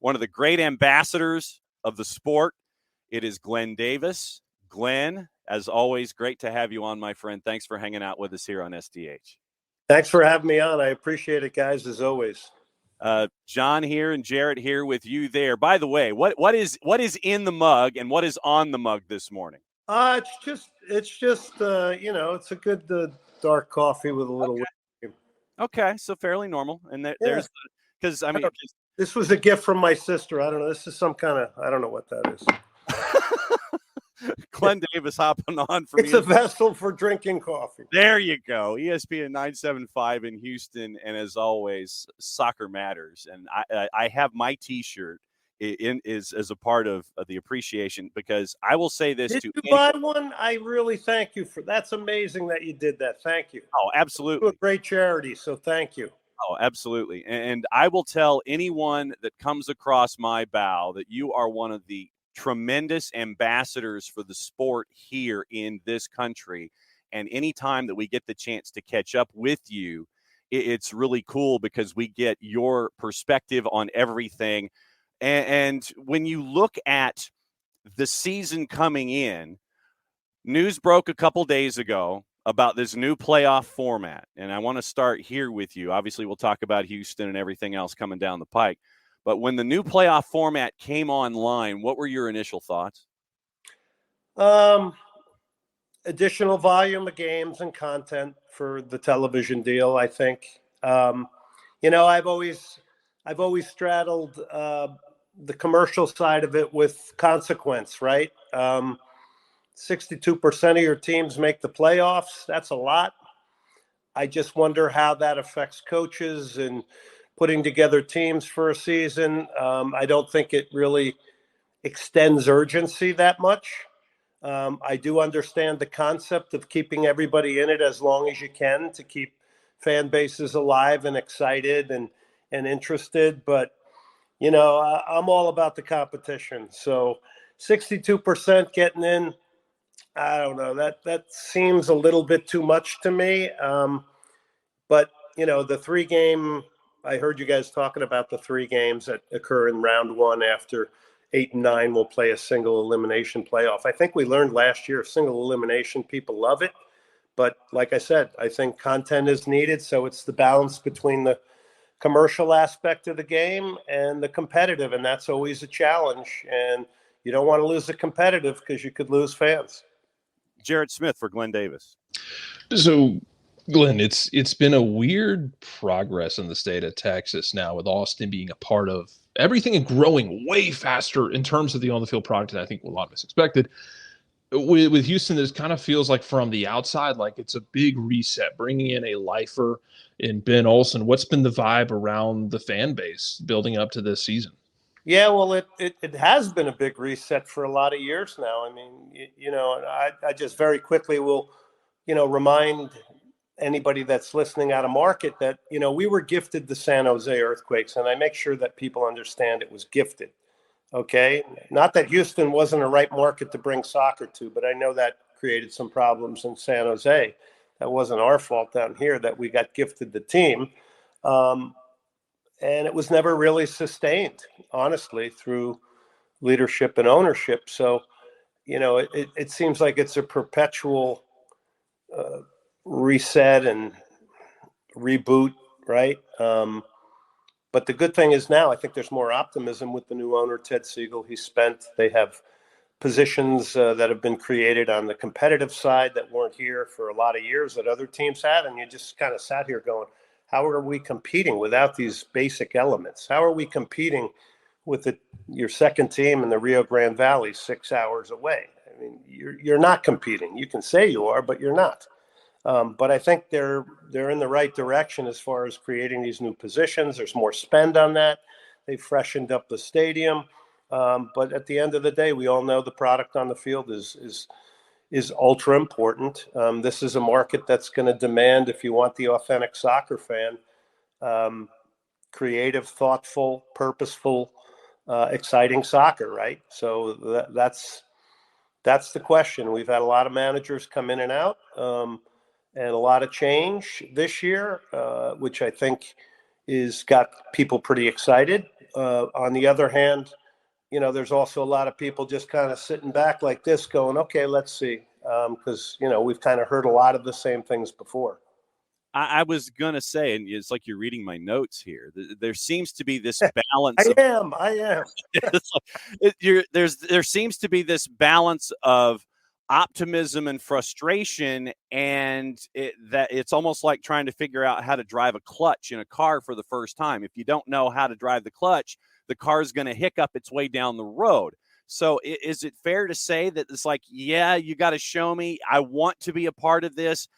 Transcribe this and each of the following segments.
one of the great ambassadors of the sport. It is Glenn Davis. Glenn, as always, great to have you on, my friend. Thanks for hanging out with us here on SDH. Thanks for having me on. I appreciate it, guys, as always. John here and Jarrett here with you there. By the way, what is in the mug and what is on the mug this morning? It's just it's a good dark coffee with a little whiskey. Okay, so fairly normal. And there's because I mean, this was a gift from my sister. I don't know. This is some kind of, I don't know what that is. Glenn Davis hopping on from It's a vessel for drinking coffee. There you go. ESPN 975 in Houston, and as always, soccer matters. And I have my T-shirt is as a part of the appreciation, because I will say this: Did you buy one? I really thank you for. That's amazing that you did that. Thank you. Oh, absolutely. You do a great charity, so thank you. Oh, absolutely. And I will tell anyone that comes across my bow that you are one of the tremendous ambassadors for the sport here in this country. And anytime that we get the chance to catch up with you, it's really cool because we get your perspective on everything. And when you look at the season coming in, news broke a couple days ago about this new playoff format. And I want to start here with you. Obviously, we'll talk about Houston and everything else coming down the pike. But when the new playoff format came online, what were your initial thoughts? Additional volume of games and content for the television deal, I think. I've always straddled the commercial side of it with consequence, right? 62% of your teams make the playoffs. That's a lot. I just wonder how that affects coaches and putting together teams for a season. I don't think it really extends urgency that much. I do understand the concept of keeping everybody in it as long as you can to keep fan bases alive and excited and interested. But, I'm all about the competition. So 62% getting in, I don't know. That seems a little bit too much to me. But, the 3-game, I heard you guys talking about the 3 games that occur in round 1 after 8 and 9 will play a single elimination playoff. I think we learned last year, single elimination, people love it. But like I said, I think content is needed. So it's the balance between the commercial aspect of the game and the competitive. And that's always a challenge. And you don't want to lose the competitive because you could lose fans. Jarrett Smith for Glenn Davis. So, Glenn, it's been a weird progress in the state of Texas now, with Austin being a part of everything and growing way faster in terms of the on-the-field product than I think a lot of us expected. With Houston, this kind of feels like from the outside, like it's a big reset, bringing in a lifer in Ben Olsen. What's been the vibe around the fan base building up to this season? Yeah, well, it has been a big reset for a lot of years now. I mean, I just very quickly will, remind anybody that's listening out of market that, we were gifted the San Jose Earthquakes, and I make sure that people understand it was gifted. Okay. Not that Houston wasn't a right market to bring soccer to, but I know that created some problems in San Jose. That wasn't our fault down here that we got gifted the team. And it was never really sustained, honestly, through leadership and ownership. So, it seems like it's a perpetual reset and reboot, right? But the good thing is now I think there's more optimism with the new owner, Ted Siegel. They have positions that have been created on the competitive side that weren't here for a lot of years that other teams had. And you just kind of sat here going, how are we competing without these basic elements? How are we competing with your second team in the Rio Grande Valley 6 hours away? I mean, you're not competing. You can say you are, but you're not. But I think they're in the right direction as far as creating these new positions. There's more spend on that. They've freshened up the stadium. But at the end of the day, we all know the product on the field is ultra important. This is a market that's going to demand, if you want the authentic soccer fan, creative, thoughtful, purposeful, exciting soccer, right? So that's the question. We've had a lot of managers come in and out. And a lot of change this year, which I think is got people pretty excited. On the other hand, there's also a lot of people just kind of sitting back like this going, okay, let's see. Because, we've kind of heard a lot of the same things before. I was going to say, and it's like you're reading my notes here, there seems to be this balance. I am. There seems to be this balance of optimism and frustration, and that it's almost like trying to figure out how to drive a clutch in a car for the first time. If you don't know how to drive the clutch, the car is going to hiccup its way down the road. So is it fair to say that it's like, yeah, you got to show me, I want to be a part of this,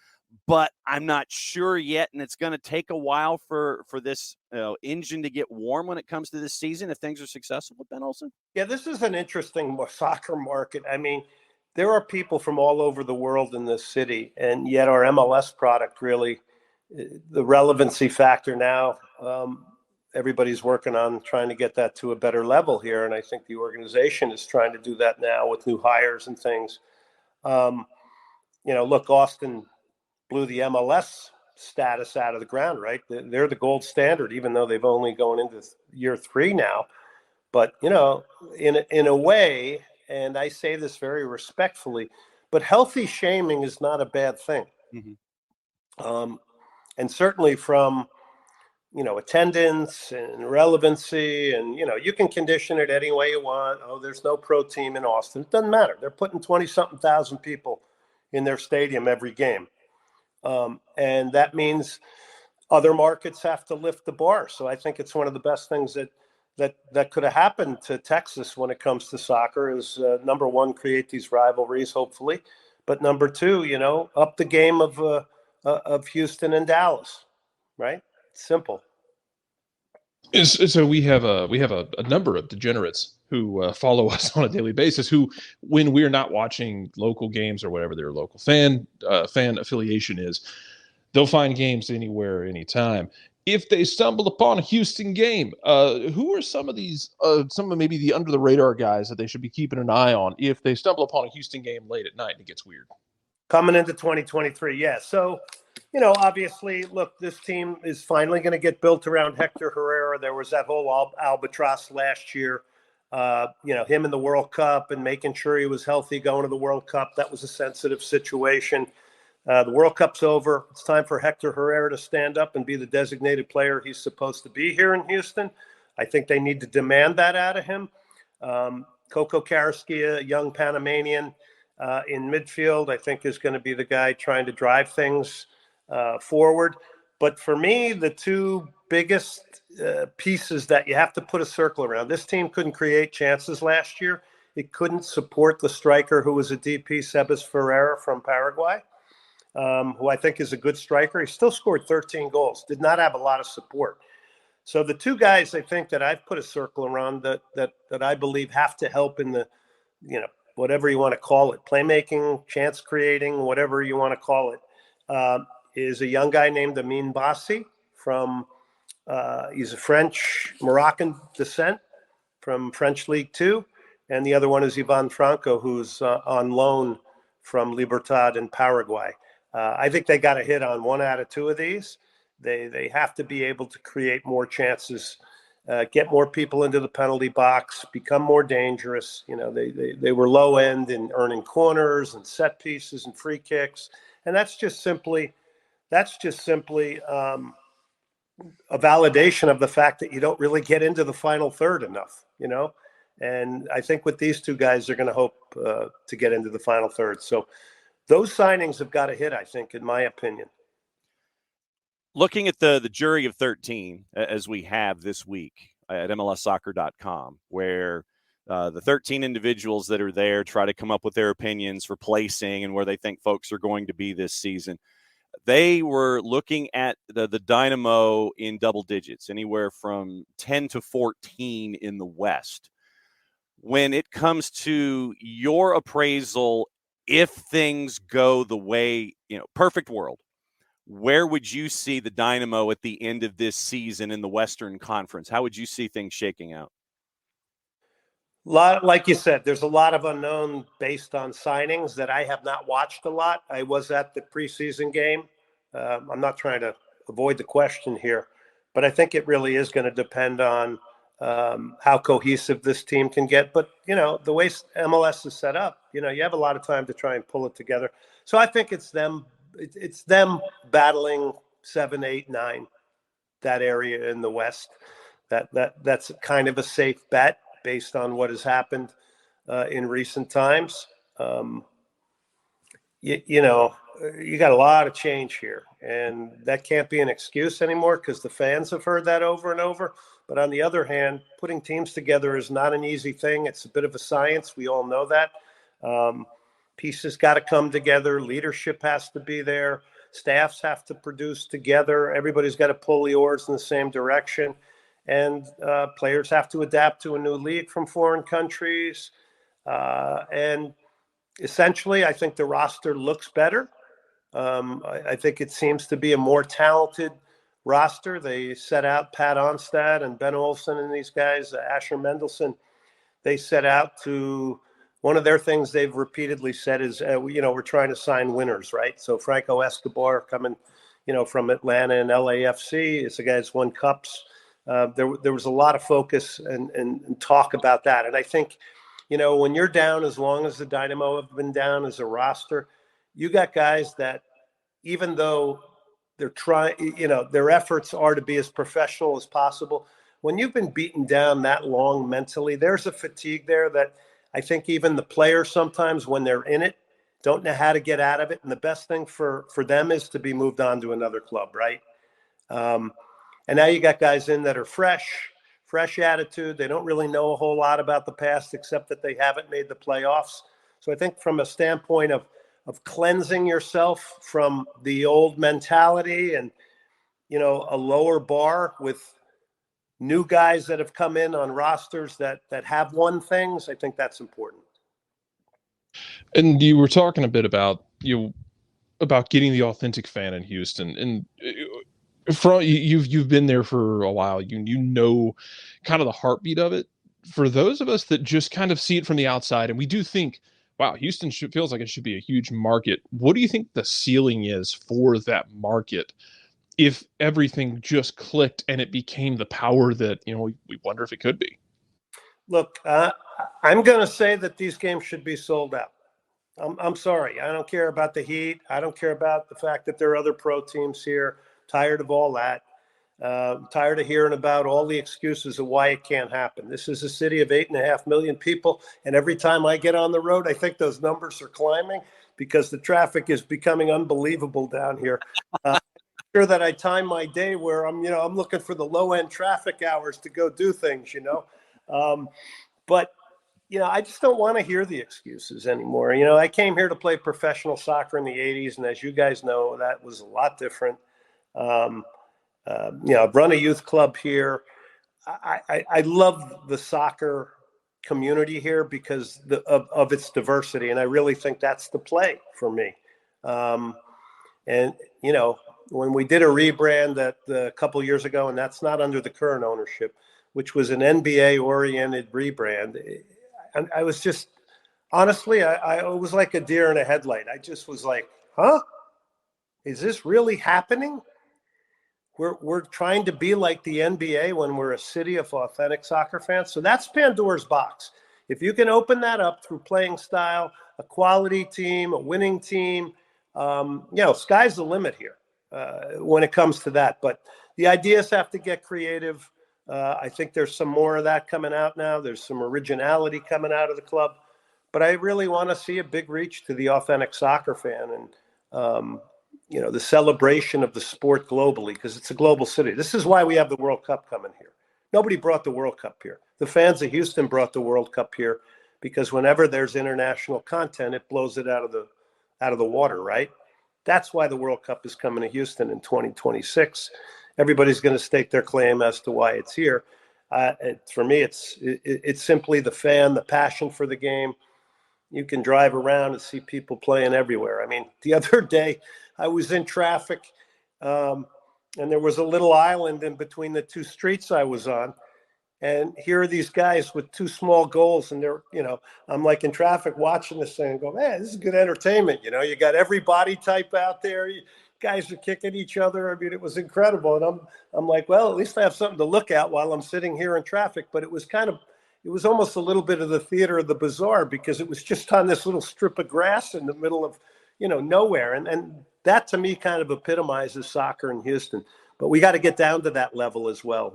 but I'm not sure yet, and it's going to take a while for this engine to get warm when it comes to this season if things are successful with Ben Olsen? Yeah, this is an interesting soccer market. I mean, there are people from all over the world in this city, and yet our MLS product really, the relevancy factor now, everybody's working on trying to get that to a better level here, and I think the organization is trying to do that now with new hires and things. Look, Austin blew the MLS status out of the ground, right? They're the gold standard, even though they've only gone into year 3 now. But, in a way, and I say this very respectfully, but healthy shaming is not a bad thing. Mm-hmm. And certainly from, attendance and relevancy, and, you can condition it any way you want. Oh, there's no pro team in Austin. It doesn't matter. They're putting 20-something thousand people in their stadium every game. And that means other markets have to lift the bar. So I think it's one of the best things that could have happened to Texas when it comes to soccer is, number one, create these rivalries, hopefully. But number two, up the game of Houston and Dallas, right? Simple. So we have a number of degenerates who follow us on a daily basis, who, when we're not watching local games or whatever their local fan affiliation is, they'll find games anywhere, anytime. If they stumble upon a Houston game, who are some of maybe the under the radar guys that they should be keeping an eye on if they stumble upon a Houston game late at night and it gets weird? Coming into 2023, yeah. So, obviously, look, this team is finally going to get built around Hector Herrera. There was that whole albatross last year, him in the World Cup and making sure he was healthy going to the World Cup. That was a sensitive situation. The World Cup's over. It's time for Hector Herrera to stand up and be the designated player he's supposed to be here in Houston. I think they need to demand that out of him. Coco Carrasquilla, a young Panamanian in midfield, I think is going to be the guy trying to drive things forward. But for me, the two biggest pieces that you have to put a circle around, this team couldn't create chances last year. It couldn't support the striker who was a DP, Sebas Ferreira from Paraguay. Who I think is a good striker. He still scored 13 goals, did not have a lot of support. So the two guys I think that I've put a circle around that I believe have to help in the, whatever you want to call it, playmaking, chance creating, whatever you want to call it, is a young guy named Amin Bassi from, he's a French-Moroccan descent from French League 2. And the other one is Ivan Franco, who's on loan from Libertad in Paraguay. I think they got a hit on one out of two of these. They have to be able to create more chances, get more people into the penalty box, become more dangerous. They were low end in earning corners and set pieces and free kicks, and that's just simply a validation of the fact that you don't really get into the final third enough. And I think with these two guys, they're going to hope to get into the final third. So those signings have got to hit, I think, in my opinion. Looking at the jury of 13, as we have this week at MLSsoccer.com, where the 13 individuals that are there try to come up with their opinions for placing and where they think folks are going to be this season. They were looking at the Dynamo in double digits, anywhere from 10 to 14 in the West. When it comes to your appraisal, if things go the way, perfect world, where would you see the Dynamo at the end of this season in the Western Conference? How would you see things shaking out? Like you said, there's a lot of unknown based on signings that I have not watched a lot. I was at the preseason game. I'm not trying to avoid the question here, But I think it really is going to depend on how cohesive this team can get. But, the way MLS is set up, you have a lot of time to try and pull it together. So I think it's them battling 7, 8, 9, that area in the West. That's kind of a safe bet based on what has happened in recent times. You got a lot of change here, and that can't be an excuse anymore because the fans have heard that over and over. But on the other hand, putting teams together is not an easy thing. It's a bit of a science. We all know that. Pieces got to come together. Leadership has to be there. Staffs have to produce together. Everybody's got to pull the oars in the same direction. And players have to adapt to a new league from foreign countries. And essentially, I think the roster looks better. I think it seems to be a more talented roster. They set out Pat Onstad and Ben Olsen and these guys, Asher Mendelson. They set out to, one of their things they've repeatedly said is, we're trying to sign winners, right? So Franco Escobar coming, from Atlanta and LAFC is a guy that's won cups. There was a lot of focus and talk about that. And I think, when you're down as long as the Dynamo have been down as a roster, you got guys that, even though they're trying, their efforts are to be as professional as possible. When you've been beaten down that long mentally, there's a fatigue there that I think even the players sometimes when they're in it don't know how to get out of it. And the best thing for them is to be moved on to another club, right? And now you got guys in that are fresh attitude. They don't really know a whole lot about the past except that they haven't made the playoffs. So I think from a standpoint of cleansing yourself from the old mentality and, a lower bar with new guys that have come in on rosters that have won things, I think that's important. And you were talking a bit about getting the authentic fan in Houston, and you've been there for a while. You know kind of the heartbeat of it. For those of us that just kind of see it from the outside, and we do think, wow, Houston feels like it should be a huge market. What do you think the ceiling is for that market if everything just clicked and it became the power that, we wonder if it could be? Look, I'm going to say that these games should be sold out. I'm sorry. I don't care about the heat. I don't care about the fact that there are other pro teams here. Tired of all that. Tired of hearing about all the excuses of why it can't happen. This is a city of 8.5 million people. And every time I get on the road, I think those numbers are climbing because the traffic is becoming unbelievable down here. Sure that I time my day where I'm looking for the low end traffic hours to go do things, but I just don't want to hear the excuses anymore. I came here to play professional soccer in the 80s. And as you guys know, that was a lot different. I've run a youth club here. I love the soccer community here because of its diversity. And I really think that's the play for me. When we did a rebrand a couple years ago, and that's not under the current ownership, which was an NBA-oriented rebrand, and I was just, honestly, I was like a deer in a headlight. I just was like, huh? Is this really happening? We're trying to be like the NBA when we're a city of authentic soccer fans. So that's Pandora's box. If you can open that up through playing style, a quality team, a winning team, sky's the limit here when it comes to that. But the ideas have to get creative. I think there's some more of that coming out now. There's some originality coming out of the club. But I really want to see a big reach to the authentic soccer fan and, the celebration of the sport globally, because it's a global city. This is why we have the World Cup coming here. Nobody brought the World Cup here. The fans of Houston brought the World Cup here because whenever there's international content, it blows it out of the water, right? That's why the World Cup is coming to Houston in 2026. Everybody's going to stake their claim as to why it's here. For me, it's simply the fan, the passion for the game. You can drive around and see people playing everywhere. I mean, the other day I was in traffic and there was a little island in between the two streets I was on. And here are these guys with two small goals. And I'm like in traffic watching this thing and go, man, this is good entertainment. You got every body type out there. guys are kicking each other. I mean, it was incredible. And I'm like, well, at least I have something to look at while I'm sitting here in traffic. But it was almost a little bit of the theater of the bizarre, because it was just on this little strip of grass in the middle of, nowhere. And that to me kind of epitomizes soccer in Houston. But we got to get down to that level as well.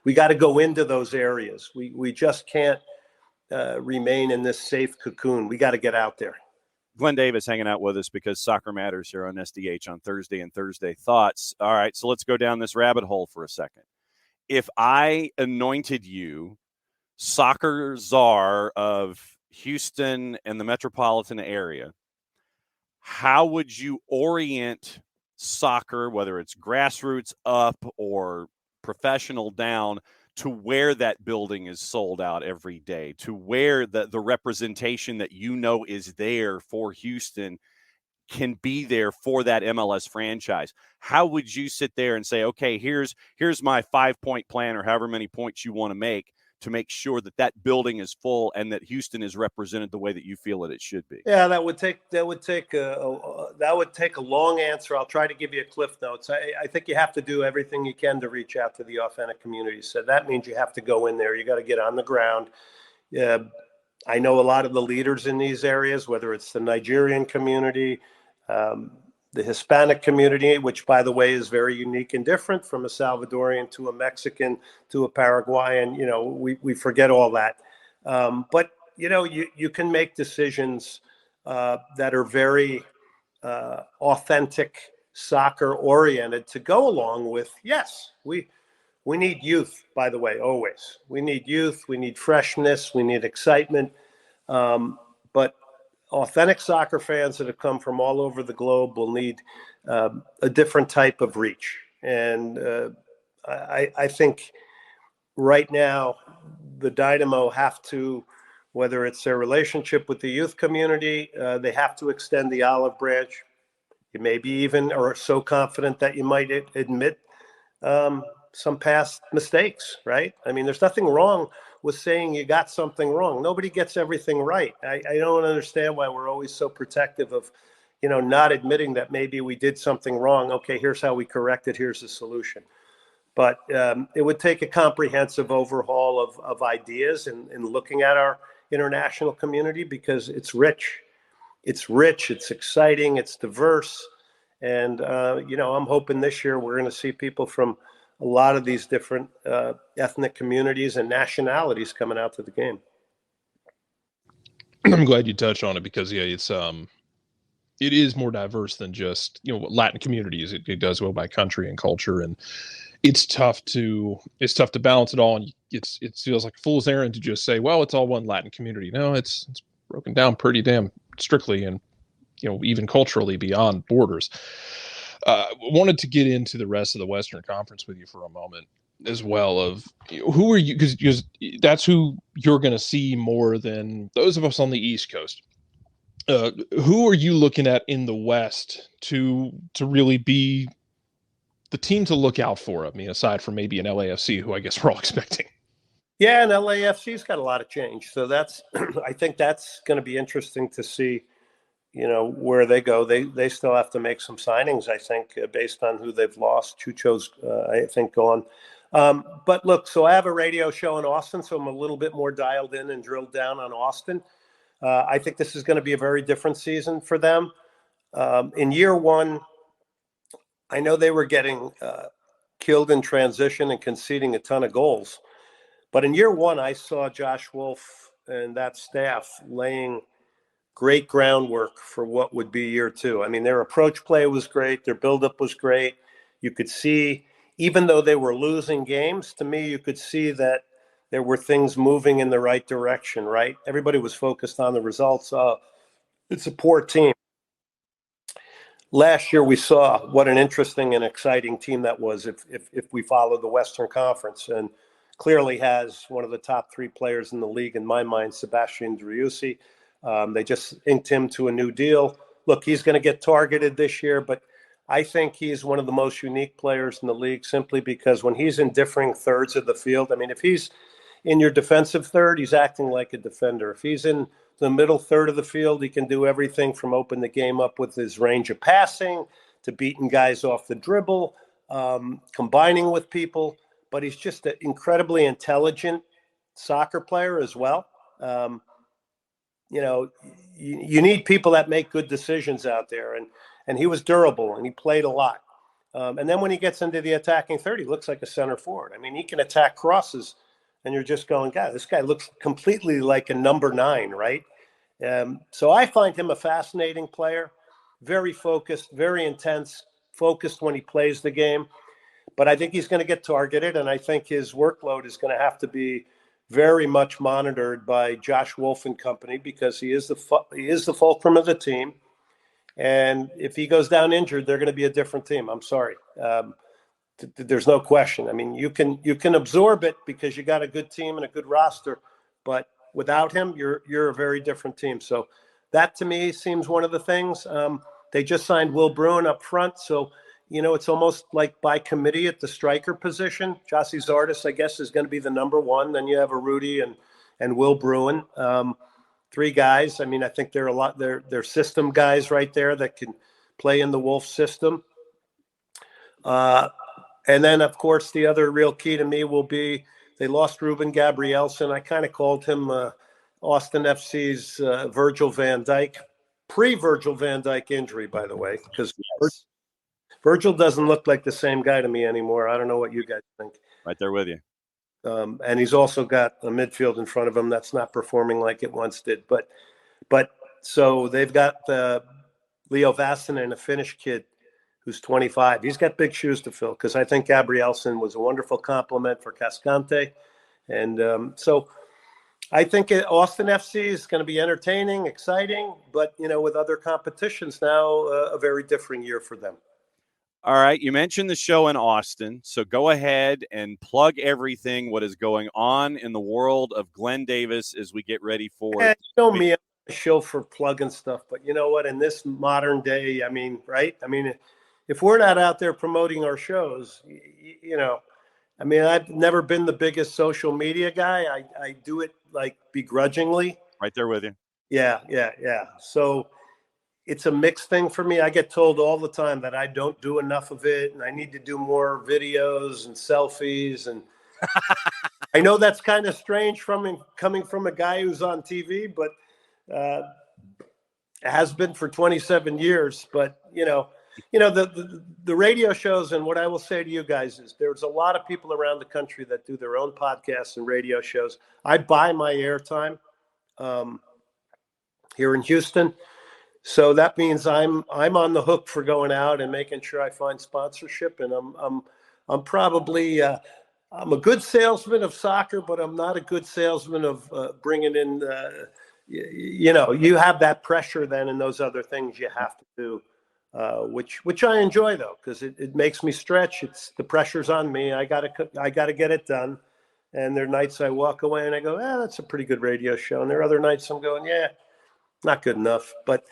We got to go into those areas. We just can't remain in this safe cocoon. We got to get out there. Glenn Davis hanging out with us because Soccer Matters here on SDH on Thursday and Thursday Thoughts. All right, so let's go down this rabbit hole for a second. If I anointed you soccer czar of Houston and the metropolitan area, how would you orient soccer, whether it's grassroots up or professional down, to where that building is sold out every day, to where the representation that is there for Houston can be there for that MLS franchise? How would you sit there and say, okay, here's my 5-point plan, or however many points you want to make sure that building is full and that Houston is represented the way that you feel that it should be? Yeah, that would take a long answer. I'll try to give you a cliff notes. I think you have to do everything you can to reach out to the authentic community. So that means you have to go in there. You got to get on the ground. I know a lot of the leaders in these areas, whether it's the Nigerian community, the Hispanic community, which, by the way, is very unique and different from a Salvadorian to a Mexican to a Paraguayan. We forget all that. But, you can make decisions that are very authentic soccer oriented to go along with, yes, we need youth, by the way, always. We need youth. We need freshness. We need excitement. But authentic soccer fans that have come from all over the globe will need a different type of reach. And I think right now the Dynamo have to, whether it's their relationship with the youth community, they have to extend the olive branch. You maybe even are so confident that you might admit some past mistakes, right? I mean, there's nothing wrong with saying you got something wrong. Nobody gets everything right. I don't understand why we're always so protective of, not admitting that maybe we did something wrong. Okay, here's how we correct it. Here's the solution. But it would take a comprehensive overhaul of ideas and looking at our international community, because it's rich. It's rich. It's exciting. It's diverse. And, I'm hoping this year we're going to see people from a lot of these different ethnic communities and nationalities coming out to the game. I'm glad you touched on it, because it is more diverse than just Latin communities. It does well by country and culture, and it's tough to balance it all. And it feels like a fool's errand to just say, well, it's all one Latin community. No, it's broken down pretty damn strictly, and even culturally beyond borders. Wanted to get into the rest of the Western Conference with you for a moment as well, of who are you, because that's who you're going to see more than those of us on the East Coast. Who are you looking at in the West to really be the team to look out for? I mean, aside from maybe an LAFC, who I guess we're all expecting. Yeah, and LAFC's got a lot of change. So I think that's going to be interesting to see, where they go. They still have to make some signings, I think, based on who they've lost. Chucho's, I think, gone. But look, so I have a radio show in Austin, so I'm a little bit more dialed in and drilled down on Austin. I think this is going to be a very different season for them. In year one, I know they were getting killed in transition and conceding a ton of goals. But in year one, I saw Josh Wolf and that staff laying great groundwork for what would be year two. I mean, their approach play was great. Their buildup was great. You could see, even though they were losing games, to me, you could see that there were things moving in the right direction, right? Everybody was focused on the results. It's a poor team. Last year, we saw what an interesting and exciting team that was if we follow the Western Conference, and clearly has one of the top 3 players in the league, in my mind, Sebastian Driussi. They just inked him to a new deal. Look, he's going to get targeted this year, but I think he's one of the most unique players in the league, simply because when he's in differing thirds of the field, I mean, if he's in your defensive third, he's acting like a defender. If he's in the middle third of the field, he can do everything from open the game up with his range of passing to beating guys off the dribble, combining with people. But he's just an incredibly intelligent soccer player as well. You need people that make good decisions out there, and he was durable and he played a lot. And then when he gets into the attacking third, he looks like a center forward. I mean, he can attack crosses, and you're just going, God, this guy looks completely like a number 9, right? So I find him a fascinating player, very focused, very intense, focused when he plays the game. But I think he's going to get targeted, and I think his workload is going to have to be very much monitored by Josh Wolf and company, because he is the fulcrum of the team. And if he goes down injured, they're going to be a different team. I'm sorry. There's no question. I mean, you can absorb it because you got a good team and a good roster, but without him, you're a very different team. So that to me seems one of the things. They just signed Will Bruin up front, so it's almost like by committee at the striker position. Jossie Zardes, I guess, is going to be the number 1. Then you have a Rudy and Will Bruin. 3 guys. I mean, I think they're system guys right there that can play in the Wolf system. And then, of course, the other real key to me will be they lost Ruben Gabrielson. I kind of called him Austin FC's Virgil van Dijk, pre-Virgil van Dijk injury, by the way, because Virgil doesn't look like the same guy to me anymore. I don't know what you guys think. Right there with you. And he's also got a midfield in front of him that's not performing like it once did. But so they've got Leo Vassinen, a Finnish kid who's 25. He's got big shoes to fill, because I think Gabrielson was a wonderful compliment for Cascante. And so I think Austin FC is going to be entertaining, exciting, but, with other competitions now, a very different year for them. All right. You mentioned the show in Austin, so go ahead and plug everything, what is going on in the world of Glenn Davis as we get ready for me, I'm a show for plugging stuff, but you know what? In this modern day, I mean, right? I mean, if we're not out there promoting our shows, I mean, I've never been the biggest social media guy. I do it like begrudgingly. Right there with you. Yeah. So it's a mixed thing for me. I get told all the time that I don't do enough of it, and I need to do more videos and selfies. And I know that's kind of strange coming from a guy who's on TV, but has been for 27 years. But the radio shows, and what I will say to you guys is there's a lot of people around the country that do their own podcasts and radio shows. I buy my airtime here in Houston. So that means I'm on the hook for going out and making sure I find sponsorship. And I'm probably I'm a good salesman of soccer, but I'm not a good salesman of bringing in. You have that pressure then, and those other things you have to do, which I enjoy though, because it makes me stretch. It's the pressure's on me. I gotta get it done. And there are nights I walk away and I go, that's a pretty good radio show. And there are other nights I'm going, not good enough. But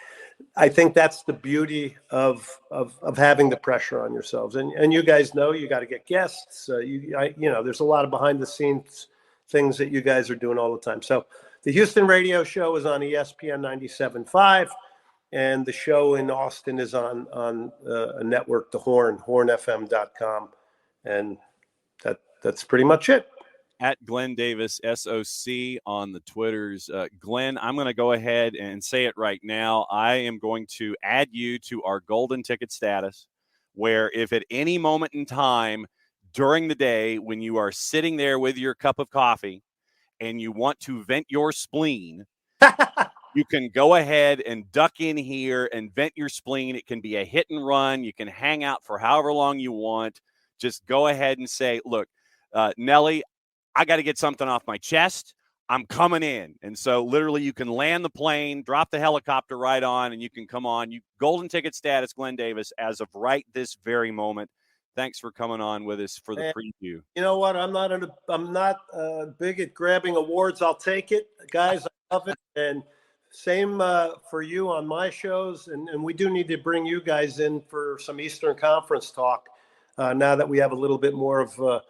I think that's the beauty of having the pressure on yourselves. And you guys know you got to get guests. There's a lot of behind the scenes things that you guys are doing all the time. So the Houston radio show is on ESPN 97.5, and the show in Austin is on a network, the hornfm.com. And that's pretty much it. At Glenn Davis, SOC on the Twitters. Glenn, I'm going to go ahead and say it right now. I am going to add you to our golden ticket status, where if at any moment in time during the day when you are sitting there with your cup of coffee and you want to vent your spleen, you can go ahead and duck in here and vent your spleen. It can be a hit and run. You can hang out for however long you want. Just go ahead and say, look, Nelly, I got to get something off my chest. I'm coming in. And so literally you can land the plane, drop the helicopter right on, and you can come on. You golden ticket status, Glenn Davis, as of right this very moment. Thanks for coming on with us for the preview. You know what? I'm not big at grabbing awards. I'll take it, guys. I love it. And same for you on my shows. And we do need to bring you guys in for some Eastern Conference talk now that we have a little bit more of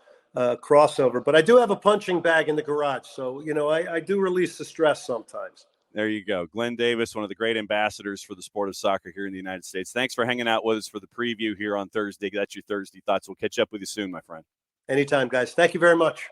crossover. But I do have a punching bag in the garage. So, I do release the stress sometimes. There you go. Glenn Davis, one of the great ambassadors for the sport of soccer here in the United States. Thanks for hanging out with us for the preview here on Thursday. That's your Thursday Thoughts. We'll catch up with you soon, my friend. Anytime, guys. Thank you very much.